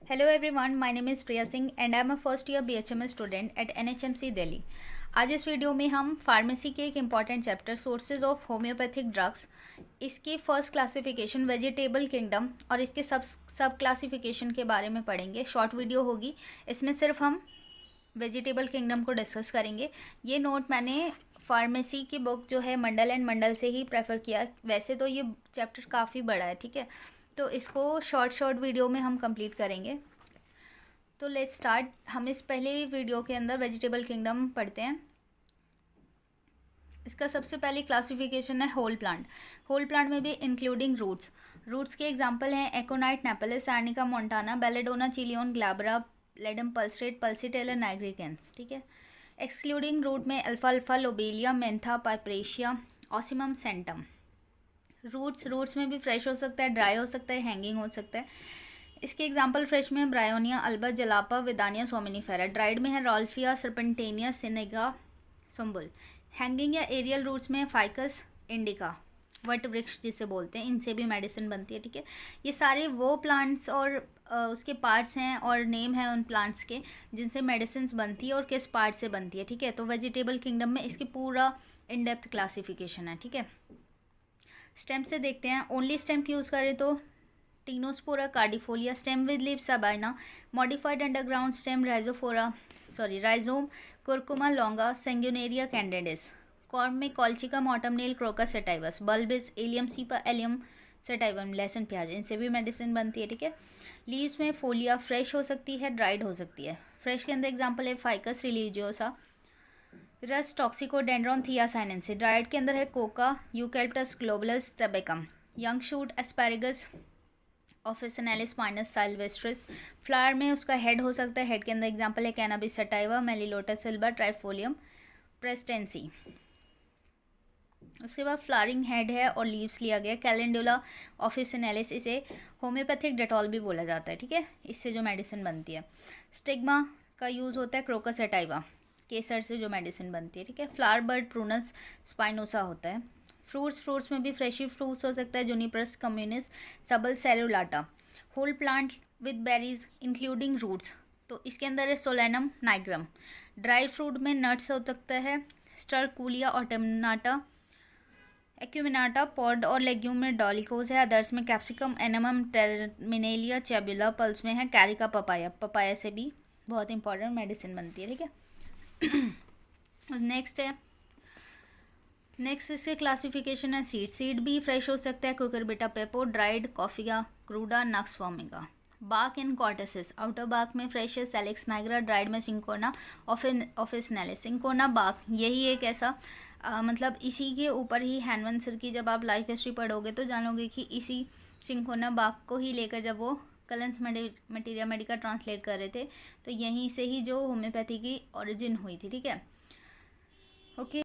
Hello everyone, my name is Priya Singh and I am a first year BHMS student at NHMC Delhi. आज इस video में हम pharmacy के एक important chapter sources of homeopathic drugs, इसकी first classification vegetable kingdom और इसके सब क्लासिफिकेशन के बारे में पढ़ेंगे। शॉर्ट वीडियो होगी, इसमें सिर्फ हम वेजिटेबल किंगडम को डिस्कस करेंगे। ये नोट मैंने फार्मेसी की बुक जो है मंडल एंड मंडल से ही प्रेफर किया। वैसे तो ये चैप्टर काफ़ी बड़ा है, ठीक है, तो इसको शॉर्ट वीडियो में हम कंप्लीट करेंगे। तो लेट्स स्टार्ट। हम इस पहले वीडियो के अंदर वेजिटेबल किंगडम पढ़ते हैं। इसका सबसे पहले क्लासिफिकेशन है होल प्लांट। होल प्लांट में भी इंक्लूडिंग रूट्स के एग्जांपल हैं aconite napellus, arnica montana, belladonna चिलियन, glabra, ledum palustre, pulsatilla nigricans, ठीक है। एक्सक्लूडिंग रूट में alfalfa lobelia, mentha, piperita, ocimum sanctum. Roots में भी फ्रेश हो सकता है, ड्राई हो सकता है, हैंगिंग हो सकता है। इसके एग्जांपल फ्रेश में ब्रायोनिया, अल्बा, जलापा, विदानिया, सोमिनिफेरा। ड्राइड में है रॉल्फिया, सर्पेंटेनिया, सिनेगा, सुम्बुल। हैंगिंग या एरियल रूट्स में फाइकस इंडिका, वट वृक्ष जिसे बोलते हैं, इनसे भी मेडिसिन बनती है, ठीक है। ये सारे वो प्लांट्स और उसके पार्ट्स हैं और नेम है उन प्लांट्स के जिनसे मेडिसिन बनती है और किस पार्ट से बनती है, ठीक है। तो वेजिटेबल किंगडम में इसकी पूरा इन डेप्थ क्लासिफिकेशन है, ठीक है। स्टेम से देखते हैं। ओनली स्टेम की यूज़ करें तो tinospora cordifolia, stem with leaves sabina, modified underground stem rhizome curcuma longa, sanguinaria canadensis. Corm में colchicum autumnale, crocus sativus. Bulbs allium cepa, allium sativum, लहसुन प्याज, इनसे भी मेडिसिन बनती है, ठीक है। लीव्स में फोलिया फ्रेश हो सकती है, ड्राइड हो सकती है। फ्रेश के अंदर एग्जाम्पल है फाइकस रिलीजियोसा। रस टॉक्सिकोडेंड्रॉन थियासाइनेंसिस। ड्राइड के अंदर है coca, eucalyptus globulus, tabacum. Young shoot asparagus, officinalis minus sylvestris. Flower में उसका हेड हो सकता है, हेड के अंदर एग्जांपल है कैनाबिस सटाइवा, मेलिलोटस सिल्वा, ट्राइफोलियम प्रेस्टेंसी। उसके बाद फ्लावरिंग हेड है और लीव्स लिया गया कैलेंडुला ऑफिसिनेलिस। इसे होम्योपैथिक डेटॉल भी बोला जाता है, ठीक है, इससे जो मेडिसिन बनती है। स्टिग्मा का यूज़ होता है क्रोकस सेटाइवा, केसर से जो मेडिसिन बनती है, ठीक है। फ्लावर बर्ड प्रूनस स्पाइनोसा होता है। फ्रूट्स में भी फ्रेशी फ्रूट्स हो सकता है, juniperus communis, sabal serrulata. Whole plant with berries including roots, तो इसके अंदर है सोलेनम नाइग्रम। ड्राई फ्रूट में नट्स हो सकता है, स्टरकूलिया ऑटमनाटा, एक्यूमिनाटा। पॉड और लेग्यूम में डॉलिकोज है। अदर्स में capsicum, annuum, terminalia, chebula. Pulse में है कैरिका पपाया, पपाया से भी बहुत इंपॉर्टेंट मेडिसिन बनती है, ठीक है। नेक्स्ट इसके क्लासिफिकेशन है सीड भी फ्रेश हो सकता है, कुकुरबिटा पेपो, ड्राइड, कॉफिया क्रूडा, नक्स फॉर्मिका। बाक इन कॉर्टेसिस, आउटर बाक में फ्रेश है सेलेक्स नाइग्रा, ड्राइड में सिंकोना ऑफिसनेलिस। सिंकोना बाक यही एक ऐसा मतलब इसी के ऊपर ही हैनवन सर की जब आप लाइफ हिस्ट्री पढ़ोगे तो जानोगे कि इसी सिंकोना बाक को ही लेकर जब वो कलेंस मटेरिया मेडिका ट्रांसलेट कर रहे थे तो यहीं से ही जो होम्योपैथी की ओरिजिन हुई थी, ठीक है। ओके,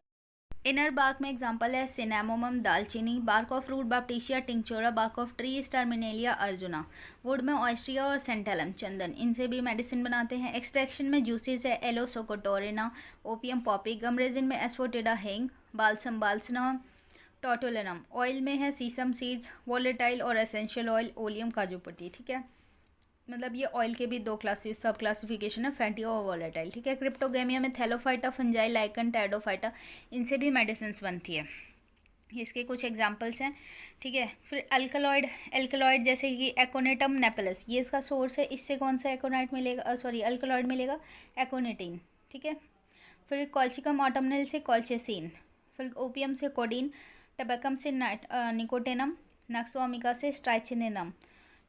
इनर बार्क में एग्जांपल है सिनेमोमम, दालचीनी। Bark of root baptisia tinctoria, bark of tree terminalia arjuna. Wood में ऑयस्ट्रिया और सेंटेलम, चंदन, इनसे भी मेडिसिन बनाते हैं। एक्सट्रैक्शन में जूसेस है एलो सोकोटोरिना, ओपियम पॉपी। गम रेजिन में एस्फोटिडा हेंग, बाल्सम बाल्सना, टोटोलिनम। ऑयल में है सीसम सीड्स, वोलेटाइल और एसेंशियल ऑयल, ओलियम काजू पट्टी, ठीक है। मतलब ये ऑयल के भी दो सब क्लासिफिकेशन है, फैटी और वॉलेटाइल, ठीक है। क्रिप्टोगेमिया में थैलोफाइटा, फंजाई, लाइकन, टैडोफाइटा, इनसे भी मेडिसिन बनती है। इसके कुछ एग्जांपल्स हैं, ठीक है। फिर अल्कलॉइड जैसे कि एकोनेटम नेपेलस, ये इसका सोर्स है। इससे कौन सा एकोनाइट मिलेगा, अल्कलॉइड मिलेगा, एकोनेटिन, ठीक है। फिर कॉल्चिकम ऑटमनल से कॉल्चेसिन। फिर ओपियम से कोडीन, टबैकम से निकोटेनम, नक्सोमिका से स्ट्राइचिनिनम,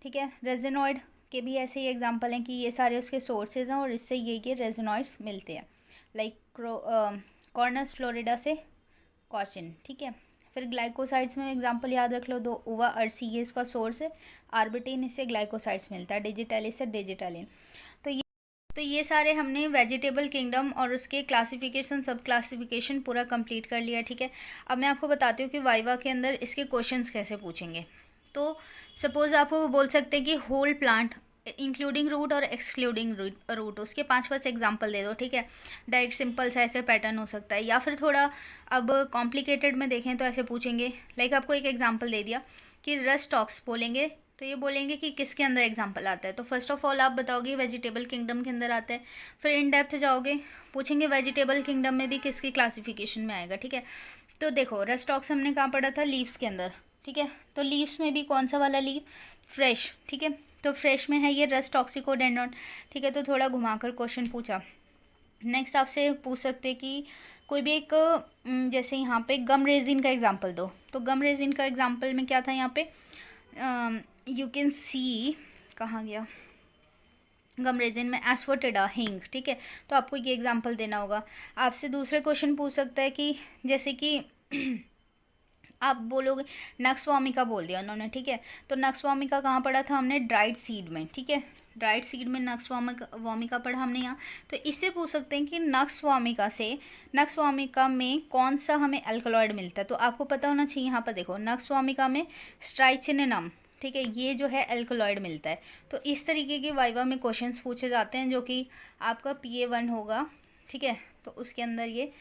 ठीक है। रेजिनॉइड के भी ऐसे ही एग्जांपल हैं कि ये सारे उसके सोर्सेज हैं और इससे ये रेजिनॉइड्स मिलते हैं, लाइक कॉर्नस फ्लोरिडा से कॉर्चिन, ठीक है। फिर ग्लाइकोसाइड्स में एग्जांपल याद रख लो दो, उवा अर्सी, ये इसका सोर्स है। आर्बिटिन, इससे ग्लाइकोसाइड्स मिलता है। डिजिटलिस से डिजिटलिन। तो ये सारे हमने वेजिटेबल किंगडम और उसके क्लासिफिकेशन सब क्लासिफिकेशन पूरा कंप्लीट कर लिया, ठीक है। अब मैं आपको बताती हूँ कि वाइवा के अंदर इसके क्वेश्चंस कैसे पूछेंगे। तो सपोज़ आपको बोल सकते हैं कि होल प्लांट इंक्लूडिंग रूट और एक्सक्लूडिंग रूट, उसके 5 एग्जांपल दे दो, ठीक है। डायरेक्ट सिंपल सा ऐसे पैटर्न हो सकता है, या फिर थोड़ा अब कॉम्प्लिकेटेड में देखें तो ऐसे पूछेंगे। लाइक आपको एक एग्जांपल दे दिया कि रस टॉक्स बोलेंगे तो ये बोलेंगे कि किसके अंदर एग्जाम्पल आता है। तो फर्स्ट ऑफ ऑल आप बताओगे वेजिटेबल किंगडम के अंदर आता है, फिर इन डेप्थ जाओगे, पूछेंगे वेजिटेबल किंगडम में भी किसकी क्लासिफिकेशन में आएगा, ठीक है। तो देखो रेस्टॉक्स हमने कहाँ पढ़ा था, लीव्स के अंदर, ठीक है। तो लीव्स में भी कौन सा वाला लीव, फ्रेश, ठीक है। तो फ्रेश में है ये रस्ट टॉक्सिकोडेंड्रॉन, ठीक है। तो थोड़ा घुमाकर क्वेश्चन पूछा। नेक्स्ट आपसे पूछ सकते कि कोई भी एक जैसे यहाँ पे गम रेजिन का एग्जांपल दो। तो गम रेजिन का एग्जांपल में क्या था यहाँ पे, यू कैन सी, कहाँ गया, गम रेजिन में एस्फोटिडा, हिंग, ठीक है। तो आपको ये एग्जांपल देना होगा। आपसे दूसरे क्वेश्चन पूछ सकता है कि जैसे कि आप बोलोगे नक्स वोमिका बोल दिया उन्होंने, ठीक है। तो नक्स वोमिका कहाँ पढ़ा था हमने, ड्राइड सीड में, ठीक है। ड्राइड सीड में नक्स वोमिका पढ़ा हमने यहाँ। तो इससे पूछ सकते हैं कि नक्स वोमिका में कौन सा हमें अल्कलॉइड मिलता है। तो आपको पता होना चाहिए, यहाँ पर देखो नक्स वोमिका में स्ट्राइचिनिनम, ठीक है, ये जो है अल्कलॉइड मिलता है। तो इस तरीके के वाइवा में क्वेश्चंस पूछे जाते हैं जो कि आपका PA1 होगा, ठीक है। तो उसके अंदर ये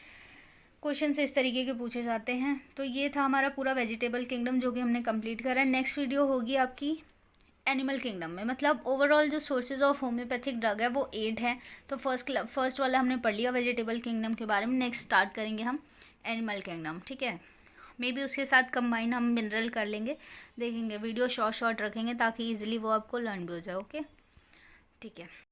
क्वेश्चन इस तरीके के पूछे जाते हैं। तो ये था हमारा पूरा वेजिटेबल किंगडम जो कि हमने कंप्लीट करा है। नेक्स्ट वीडियो होगी आपकी एनिमल किंगडम में, मतलब ओवरऑल जो सोर्सेज ऑफ होम्योपैथिक ड्रग है वो 8 है। तो फर्स्ट वाला हमने पढ़ लिया वेजिटेबल किंगडम के बारे में। नेक्स्ट स्टार्ट करेंगे हम एनिमल किंगडम, ठीक है। मे बी उसके साथ कंबाइन हम मिनरल कर लेंगे, देखेंगे। वीडियो शॉर्ट रखेंगे ताकि ईजिली वो आपको लर्न भी हो जाए, ओके, ठीक है।